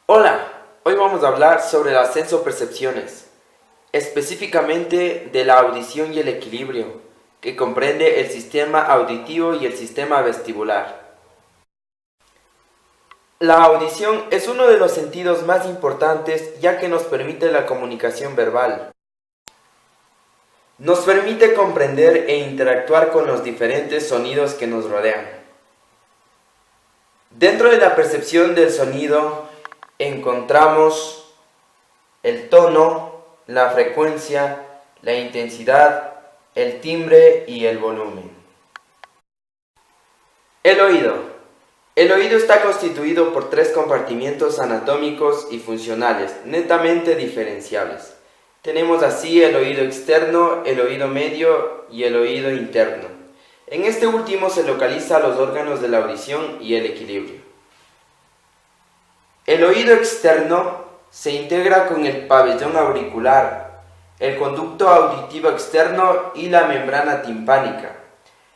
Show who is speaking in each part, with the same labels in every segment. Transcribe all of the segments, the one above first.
Speaker 1: Hola, hoy vamos a hablar sobre las sensopercepciones, específicamente de la audición y el equilibrio, que comprende el sistema auditivo y el sistema vestibular. La audición es uno de los sentidos más importantes ya que nos permite la comunicación verbal. Nos permite comprender e interactuar con los diferentes sonidos que nos rodean. Dentro de la percepción del sonido encontramos el tono, la frecuencia, la intensidad, el timbre y el volumen. El oído. El oído está constituido por tres compartimientos anatómicos y funcionales, netamente diferenciables. Tenemos así el oído externo, el oído medio y el oído interno. En este último se localizan los órganos de la audición y el equilibrio. El oído externo se integra con el pabellón auricular, el conducto auditivo externo y la membrana timpánica.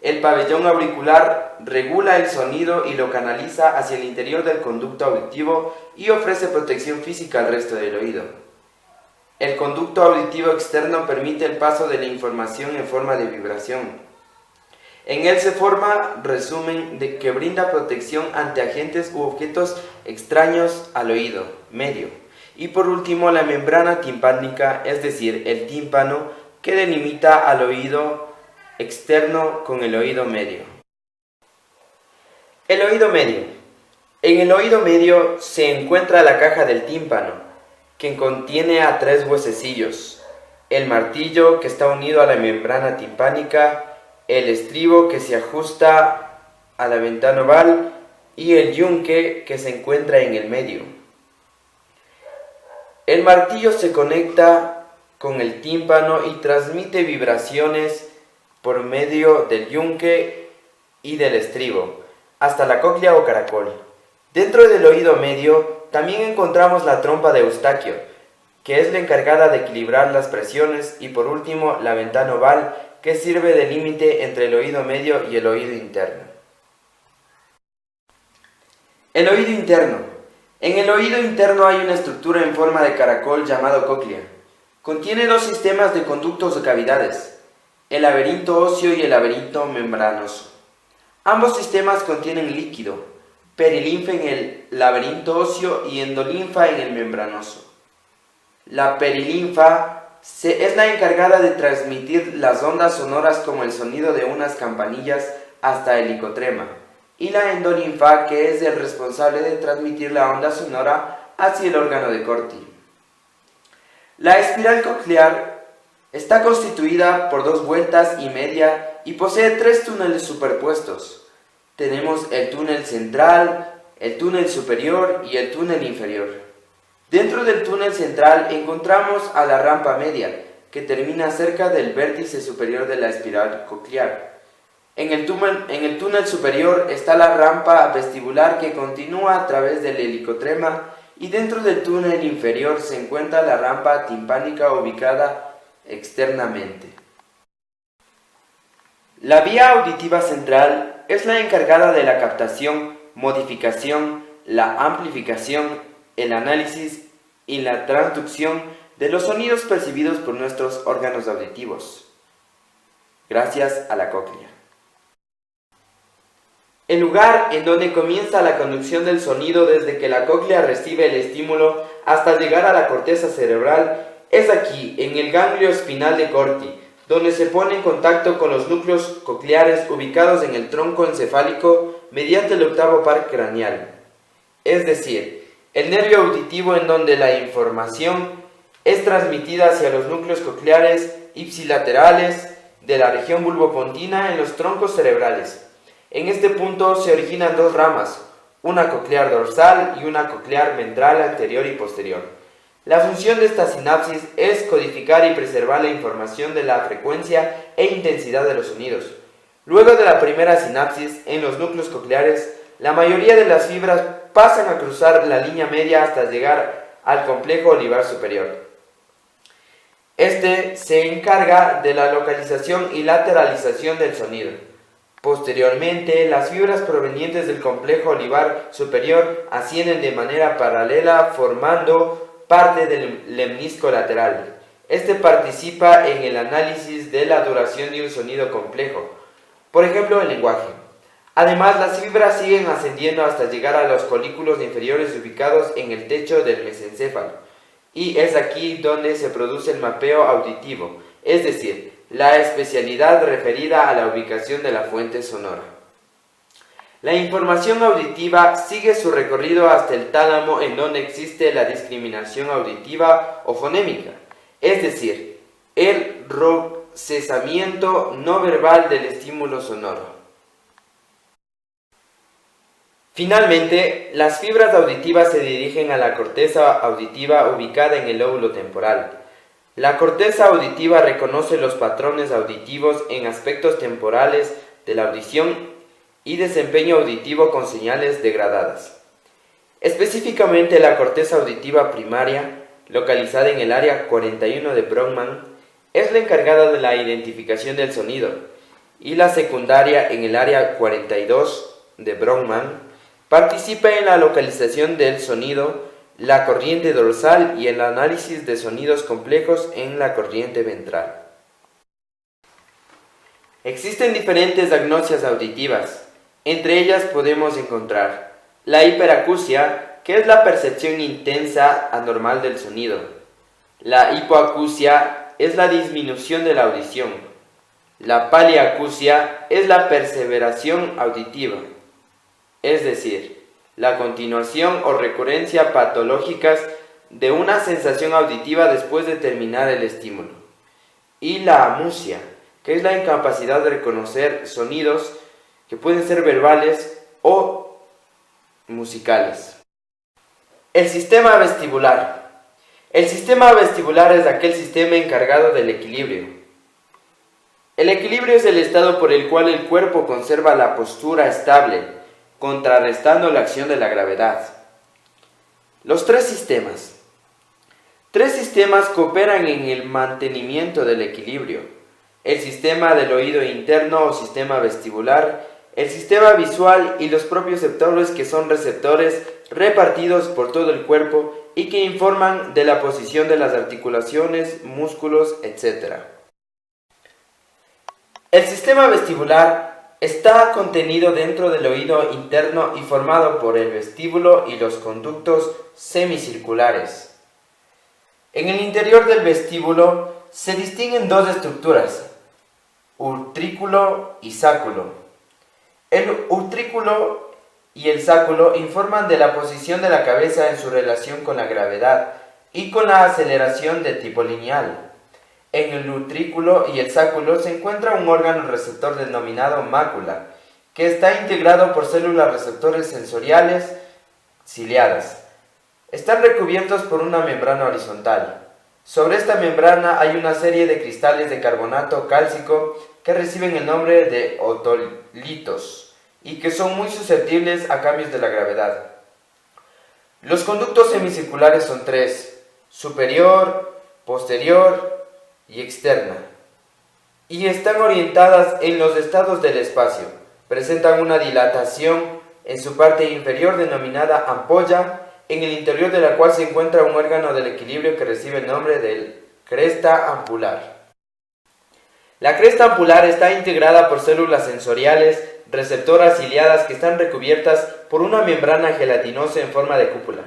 Speaker 1: El pabellón auricular regula el sonido y lo canaliza hacia el interior del conducto auditivo y ofrece protección física al resto del oído. El conducto auditivo externo permite el paso de la información en forma de vibración. En él se forma resumen de que brinda protección ante agentes u objetos extraños al oído medio. Y por último, la membrana timpánica, es decir, el tímpano, que delimita al oído externo con el oído medio. El oído medio. En el oído medio se encuentra la caja del tímpano, que contiene a tres huesecillos: el martillo, que está unido a la membrana timpánica, el estribo, que se ajusta a la ventana oval, y el yunque, que se encuentra en el medio. El martillo se conecta con el tímpano y transmite vibraciones por medio del yunque y del estribo, hasta la cóclea o caracol. Dentro del oído medio también encontramos la trompa de Eustaquio, que es la encargada de equilibrar las presiones, y por último la ventana oval, que sirve de límite entre el oído medio y el oído interno. El oído interno. En el oído interno hay una estructura en forma de caracol llamado cóclea. Contiene dos sistemas de conductos o cavidades: el laberinto óseo y el laberinto membranoso. Ambos sistemas contienen líquido, perilinfa en el laberinto óseo y endolinfa en el membranoso. La perilinfa es la encargada de transmitir las ondas sonoras como el sonido de unas campanillas hasta el hipotrema, y la endolinfa, que es el responsable de transmitir la onda sonora hacia el órgano de Corti. La espiral coclear está constituida por 2 vueltas y media y posee 3 túneles superpuestos. Tenemos el túnel central, el túnel superior y el túnel inferior. Dentro del túnel central encontramos a la rampa media, que termina cerca del vértice superior de la espiral coclear. En el túnel superior está la rampa vestibular, que continúa a través del helicotrema, y dentro del túnel inferior se encuentra la rampa timpánica ubicada externamente. La vía auditiva central es la encargada de la captación, modificación, la amplificación, el análisis y la transducción de los sonidos percibidos por nuestros órganos auditivos, gracias a la cóclea. El lugar en donde comienza la conducción del sonido desde que la cóclea recibe el estímulo hasta llegar a la corteza cerebral es aquí, en el ganglio espinal de Corti, donde se pone en contacto con los núcleos cocleares ubicados en el tronco encefálico mediante el octavo par craneal, es decir, el nervio auditivo en donde la información es transmitida hacia los núcleos cocleares ipsilaterales de la región bulbopontina en los troncos cerebrales. En este punto se originan 2 ramas, una coclear dorsal y una coclear ventral anterior y posterior. La función de esta sinapsis es codificar y preservar la información de la frecuencia e intensidad de los sonidos. Luego de la primera sinapsis, en los núcleos cocleares, la mayoría de las fibras pasan a cruzar la línea media hasta llegar al complejo olivar superior. Este se encarga de la localización y lateralización del sonido. Posteriormente, las fibras provenientes del complejo olivar superior ascienden de manera paralela formando parte del lemnisco lateral. Este participa en el análisis de la duración de un sonido complejo, por ejemplo el lenguaje. Además, las fibras siguen ascendiendo hasta llegar a los colículos inferiores ubicados en el techo del mesencéfalo, y es aquí donde se produce el mapeo auditivo, es decir, la especialidad referida a la ubicación de la fuente sonora. La información auditiva sigue su recorrido hasta el tálamo, en donde existe la discriminación auditiva o fonémica, es decir, el procesamiento no verbal del estímulo sonoro. Finalmente, las fibras auditivas se dirigen a la corteza auditiva ubicada en el lóbulo temporal. La corteza auditiva reconoce los patrones auditivos en aspectos temporales de la audición y desempeño auditivo con señales degradadas. Específicamente, la corteza auditiva primaria, localizada en el área 41 de Brodmann, es la encargada de la identificación del sonido, y la secundaria, en el área 42 de Brodmann, participa en la localización del sonido, la corriente dorsal y el análisis de sonidos complejos en la corriente ventral. Existen diferentes agnosias auditivas. Entre ellas podemos encontrar la hiperacusia, que es la percepción intensa anormal del sonido. La hipoacusia es la disminución de la audición. La paliacusia es la perseveración auditiva, es decir, la continuación o recurrencia patológicas de una sensación auditiva después de terminar el estímulo. Y la amusia, que es la incapacidad de reconocer sonidos que pueden ser verbales o musicales. El sistema vestibular. El sistema vestibular es aquel sistema encargado del equilibrio. El equilibrio es el estado por el cual el cuerpo conserva la postura estable, contrarrestando la acción de la gravedad. Los tres sistemas. Tres sistemas cooperan en el mantenimiento del equilibrio: el sistema del oído interno o sistema vestibular, el sistema visual y los propioceptores, que son receptores repartidos por todo el cuerpo y que informan de la posición de las articulaciones, músculos, etc. El sistema vestibular está contenido dentro del oído interno y formado por el vestíbulo y los conductos semicirculares. En el interior del vestíbulo se distinguen dos estructuras: utrículo y sáculo. El utrículo y el sáculo informan de la posición de la cabeza en su relación con la gravedad y con la aceleración de tipo lineal. En el utrículo y el sáculo se encuentra un órgano receptor denominado mácula, que está integrado por células receptores sensoriales ciliadas. Están recubiertos por una membrana horizontal. Sobre esta membrana hay una serie de cristales de carbonato cálcico que reciben el nombre de otolitos y que son muy susceptibles a cambios de la gravedad. Los conductos semicirculares son tres: superior, posterior y externa, y están orientadas en los estados del espacio. Presentan una dilatación en su parte inferior denominada ampolla, en el interior de la cual se encuentra un órgano del equilibrio que recibe el nombre de cresta ampular. La cresta ampular está integrada por células sensoriales receptoras ciliadas que están recubiertas por una membrana gelatinosa en forma de cúpula.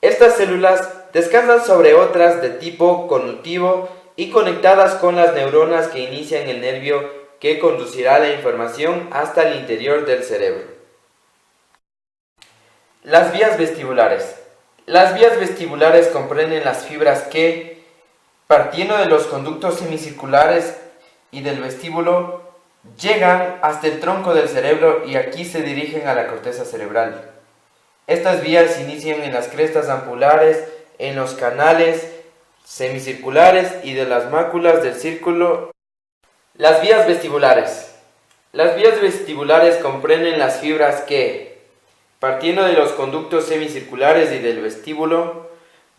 Speaker 1: Estas células descansan sobre otras de tipo conductivo y conectadas con las neuronas que inician el nervio que conducirá la información hasta el interior del cerebro. Las vías vestibulares. Las vías vestibulares comprenden las fibras que, partiendo de los conductos semicirculares y del vestíbulo, llegan hasta el tronco del cerebro y aquí se dirigen a la corteza cerebral. Estas vías se inician en las crestas ampulares, en los canales semicirculares y de las máculas del círculo. Las vías vestibulares. Las vías vestibulares comprenden las fibras que, partiendo de los conductos semicirculares y del vestíbulo,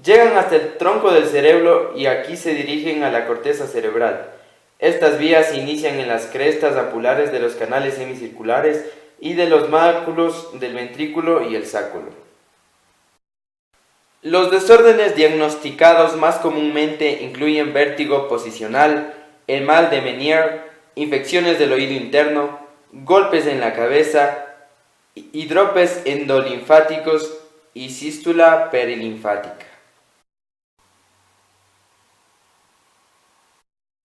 Speaker 1: llegan hasta el tronco del cerebro y aquí se dirigen a la corteza cerebral. Estas vías se inician en las crestas apulares de los canales semicirculares y de los máculos del ventrículo y el sáculo. Los desórdenes diagnosticados más comúnmente incluyen vértigo posicional, el mal de Meniere, infecciones del oído interno, golpes en la cabeza, hidropes endolinfáticos y sístula perilinfática.